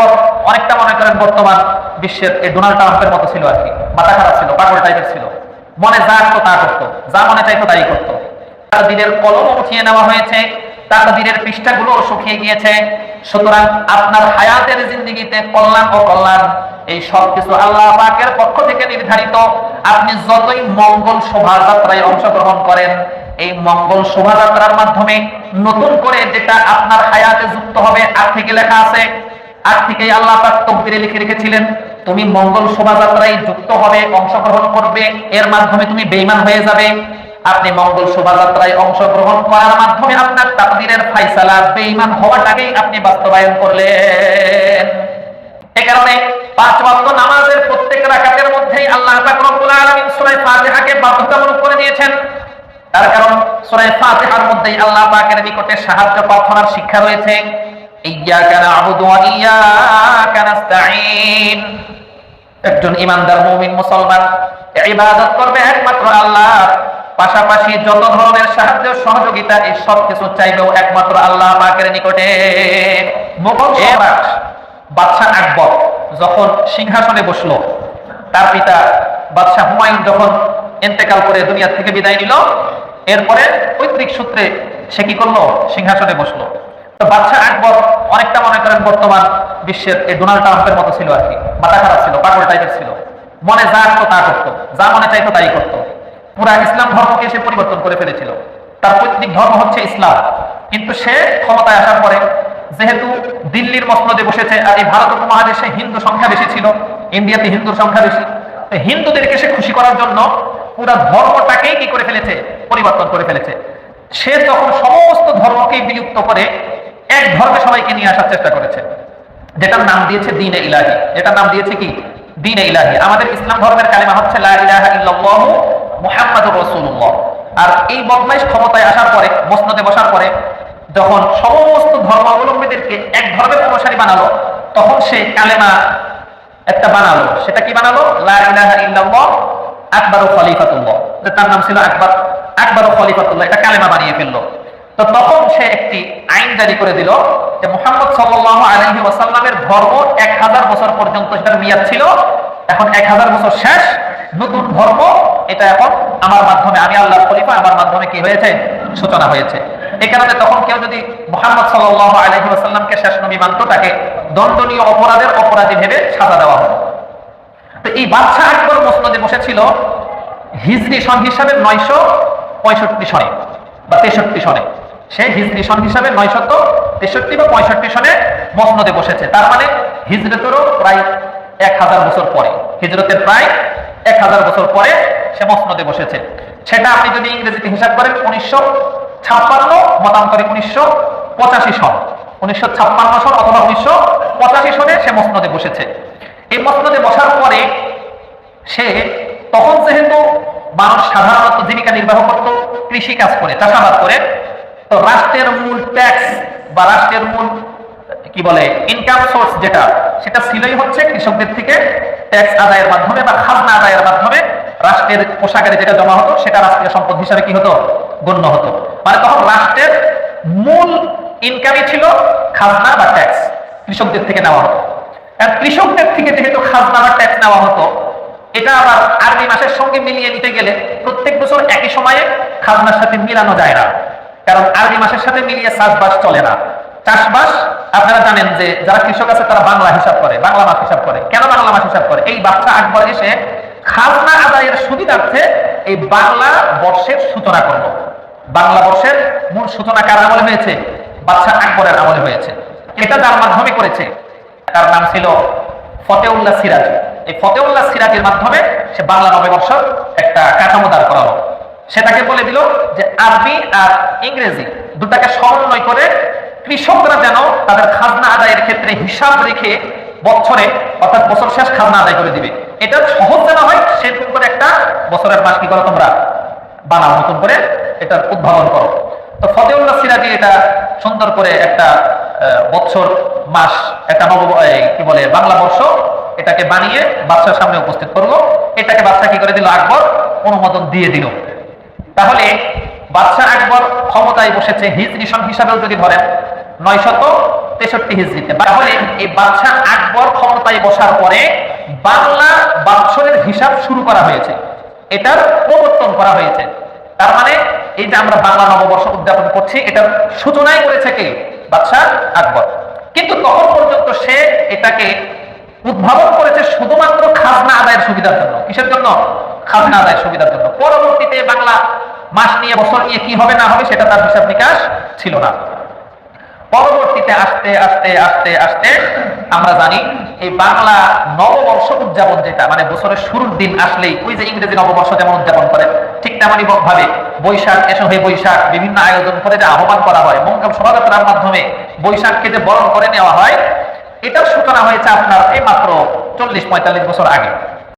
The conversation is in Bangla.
আকবর অনেকটা মনে করেন বর্তমান বিশ্বের এই ডোনাল্ড ট্রাম্পের মতো ছিল আর কি, মাথা খারাপ ছিল, পাগল টাইপের ছিল, মনে যা আসতো তা করতো, যা মনে চাইতো তাই করতো। তাকদীরের কলম উঠিয়ে নেওয়া হয়েছে, তাকদীরের পৃষ্ঠাগুলো শুকিয়ে গিয়েছে। সুতরাং আপনার হায়াতের জিন্দেগিতে কল্যাণ ও কল্যাণ এই সব কিছু আল্লাহ পাকের পক্ষ থেকে নির্ধারিত। আপনি যতই মঙ্গল শোভাযাত্রায় অংশগ্রহণ করেন, এই মঙ্গল শোভাযাত্রার মাধ্যমে নতুন করে যেটা আপনার হায়াতে যুক্ত হবে, আগ থেকে লেখা আছে, আগ থেকেই আল্লাহ পাক তকদিরে লিখে রেখেছিলেন তুমি মঙ্গল শোভাযাত্রায় যুক্ত হবে, অংশগ্রহণ করবে, এর মাধ্যমে তুমি বেঈমান হয়ে যাবে। আপনি মঙ্গল শোভাযাত্রায় অংশগ্রহণ করার মাধ্যমে আপনার তাকদীরের ফায়সালা বেঈমান হওয়াটাকেই আপনি বাস্তবায়ন করলেন। এই কারণে 5 ওয়াক্ত নামাজের প্রত্যেক রাকাতের মধ্যেই আল্লাহ পাক রব্বুল আলামিন সূরা ফাতিহাকে বাধ্যতামূলক করে দিয়েছেন। তার কারণ সূরা ফাতিহার মধ্যেই আল্লাহ পাকের নিকটে সাহায্য প্রার্থনার শিক্ষা রয়েছে। ইয়্যাকা না'বুদু ওয়া ইয়্যাকা নাস্তাঈন। একজন ঈমানদার মুমিন মুসলমান ইবাদত করবে একমাত্র আল্লাহর, পাশাপাশি যত ধরনের সাহায্য সহযোগিতা এই সব কিছু চাইবেও একমাত্র আল্লাহ পাকের নিকটে। মুঘল সম্রাট বাদশাহ আকবর যখন সিংহাসনে বসলো, তার পিতা বাদশাহ হুমায়ুন যখন ইন্তেকাল করে দুনিয়া থেকে বিদায় নিল, এরপরে পৈতৃক সূত্রে সে কি করলো, সিংহাসনে বসলো। তো বাদশাহ আকবর অনেকটা মনে করেন বর্তমান বিশ্বের এই ডোনাল্ড ট্রাম্পের মতো ছিল আর কি, মাথা খারাপ ছিল, পাগল টাইপের ছিল, মনে যা আসতো তা করতো, যা মনে চাইতো তাই করতো। পুরা ইসলাম ধর্মকে সে পরিবর্তন করে ফেলেছিল। তার পৈতৃক ধর্ম হচ্ছে ইসলাম, কিন্তু সে ক্ষমতায় আসার পরে যেহেতু দিল্লির মসনদে বসেছে, আর এই ভারত উপমহাদেশে হিন্দু সংখ্যা বেশি ছিল, ইন্ডিয়াতে হিন্দুর সংখ্যা বেশি, তো হিন্দুদেরকে সে খুশি করার জন্য পুরা ধর্মটাকেই কি করে ফেলেছে, পরিবর্তন করে ফেলেছে। সে তখন সমস্ত ধর্মকে বিলুপ্ত করে এক ধর্মে সবাইকে নিয়ে আসার চেষ্টা করেছে, যেটার নাম দিয়েছে দ্বীন-এ ইলাহি। যেটার নাম দিয়েছে কি, দ্বীন-এ ইলাহি। আমাদের ইসলাম ধর্মের কালিমা হচ্ছে লা ইলাহা ইল্লাল্লাহু মুহাম্মাদুর রাসূলুল্লাহ। আর এই বদমাইশ ক্ষমতায় আসার পরে, মসনদে বসার পরে, যখন সমস্ত ধর্মাবলম্বীদেরকে এক ধর্মের অনুসারী বানালো, তখন সে কালেমা একটা বানালো। সেটা কি বানালো, লা ইলাহা ইল্লাল্লাহ আকবারু খলিফাতুল্লাহ। তার নাম ছিল আকবর, আকবারু খলিফাতুল্লাহ, এটা কালেমা বানিয়ে ফেললো। তো তখন সে একটি আইন জারি করে দিল যে মুহাম্মদ সাল্লাল্লাহু আলাইহি ওয়াসাল্লামের ধর্ম 1000 বছর পর্যন্ত সেটার মেয়াদ ছিল, এখন 1000 বছর শেষ, নতুন ধর্ম এটা এখন আমার মাধ্যমে, আমি আল্লাহর খলিফা, আমার মাধ্যমে কি হয়েছে, সূচনা হয়েছে। এই কারণে তখন কেউ যদি মুহাম্মদ সাল্লাল্লাহু আলাইহি ওয়াসাল্লামকে শেষ নবী মানত, তাকে দণ্ডনীয় অপরাধের অপরাধী ভেবে সাজা দেওয়া হতো। তো এই বাদশাহ আকবর মসনদে বসেছিল হিজরি সন হিসাবে 965 সনে বা 63 সনে। সে হিজরি সন হিসাবে 963 বা 65 সনে মসনদে বসেছে। তার মানে হিজরতেরও প্রায় 1000 বছর পরে, হিজরতের প্রায় 1000 বছর পরে সে মসনদে বসেছে। সেটা আপনি যদি ইংরেজিতে হিসাব করেন 1956, মতান্তরে 1985 সন, 1956 সন অথবা 1985 সনে সে মসনদে বসেছে। এই মসনদে বসার পরে সে তখন যেহেতু মানুষ সাধারণত জীবিকা নির্বাহ করত কৃষি কাজ করে, চাষাবাদ করে, তো রাষ্ট্রের মূল ট্যাক্স বা রাষ্ট্রের মূল কি বলে ইনকাম সোর্স যেটা, সেটা ছিলই হচ্ছে কৃষকদের থেকে ট্যাক্স আদায়ের মাধ্যমে বা খাজনা আদায়ের মাধ্যমে রাষ্ট্রের কোষাগারে যেটা জমা হতো সেটা রাষ্ট্রীয় সম্পদ হিসাবে কি হতো, গণ্য হতো। মানে তখন রাষ্ট্রের মূল ইনকামই ছিল খাজনা বা ট্যাক্স, কৃষকদের থেকে নেওয়া হতো। আর কৃষকদের থেকে যেহেতু খাজনা বা ট্যাক্স নেওয়া হতো, এটা আবার আরবি মাসের সঙ্গে মিলিয়ে নিতে গেলে প্রত্যেক বছর একই সময়ে খাজনার সাথে মিলানো যায় না, কারণ আরবি মাসের সাথে মিলিয়ে চাষবাস চলে না। চাষবাস আপনারা জানেন যে যারা কৃষক আছে তারা বাংলা হিসাব করে, বাংলা মাস হিসাব করে। কেন বাংলা মাস হিসাব করে? এই বাদশাহ আকবর এসে খাজনা আদায়ের সুবিধার্থে এই বাংলা বর্ষের সূচনা করলো। বাংলা বর্ষের মূল সূচনা কার আমলে হয়েছে? বাদশাহ আকবরের আমলে হয়েছে। এটা যার মাধ্যমে করেছে, তার নাম ছিল ফতেউল্লাহ সিরাজি। এই ফতেউল্লাহ সিরাজের মাধ্যমে সে বাংলা নববর্ষ একটা কাঠামো দাঁড় করালো। সেটাকে বলে দিল যে আরবি আর ইংরেজি দুটাকে সমন্বয় করে কৃষকরা যেন তাদের খাজনা আদায়ের ক্ষেত্রে হিসাব রেখে বছরে, অর্থাৎ বছর শেষ খাজনা আদায় করে দিবে। এটা সহজ যেন হয় সেরকম করে একটা বছরের মাস কি করো তোমরা বানাও, নতুন করে এটার উদ্ভাবন করো। তো ফতেউল্লাহ সিরাজি এটা সুন্দর করে একটা বছর মাস, একটা নব কি বলে বাংলা বর্ষ, এটাকে বানিয়ে বাদশার সামনে উপস্থিত করলো। এটাকে বাদশা কি করে দিল, আকবর অনুমোদন দিয়ে দিল। তাহলে বাদশাহ আকবর ক্ষমতায় বসেছে হিজরি সন হিসাবেও যদি ধরেন 963 হিজরিতে। তাহলে এই বাদশাহ আকবর ক্ষমতায় বসার পরে বাংলা বৎসরের হিসাব শুরু করা হয়েছে, এটার প্রবর্তন করা হয়েছে। তার মানে এই যে আমরা বাংলা নববর্ষ উদযাপন করছি, এটার সূচনাই করেছে কে? বাদশাহ আকবর। কিন্তু তখন পর্যন্ত সে এটাকে উদ্ভাবন করেছে শুধুমাত্র খাজনা আদায়ের সুবিধার জন্য। কিসের জন্য? খাজনা আদায়ের সুবিধার জন্য। পরবর্তীতে বাংলা মাস নিয়ে, বছর নিয়ে কি হবে না হবে সেটা তার হিসাব নিকাশ ছিল না। পরবর্তীতে আস্তে আস্তে আস্তে আস্তে আমরা জানি এই বাংলা নববর্ষ উদযাপন, যেটা মানে বছরের শুরুর দিন আসলেই ওই যে ইংরেজি নববর্ষ যেমন উদযাপন করে, ঠিক তেমনই ভাবে বৈশাখ এসো হে বৈশাখ বিভিন্ন আয়োজন করে যে আহ্বান করা হয়, মঙ্গল শোভাযাত্রার মাধ্যমে বৈশাখকে যে বরণ করে নেওয়া হয়, এটার সূচনা হয়েছে আপনার এই মাত্র 40-45 বছর আগে।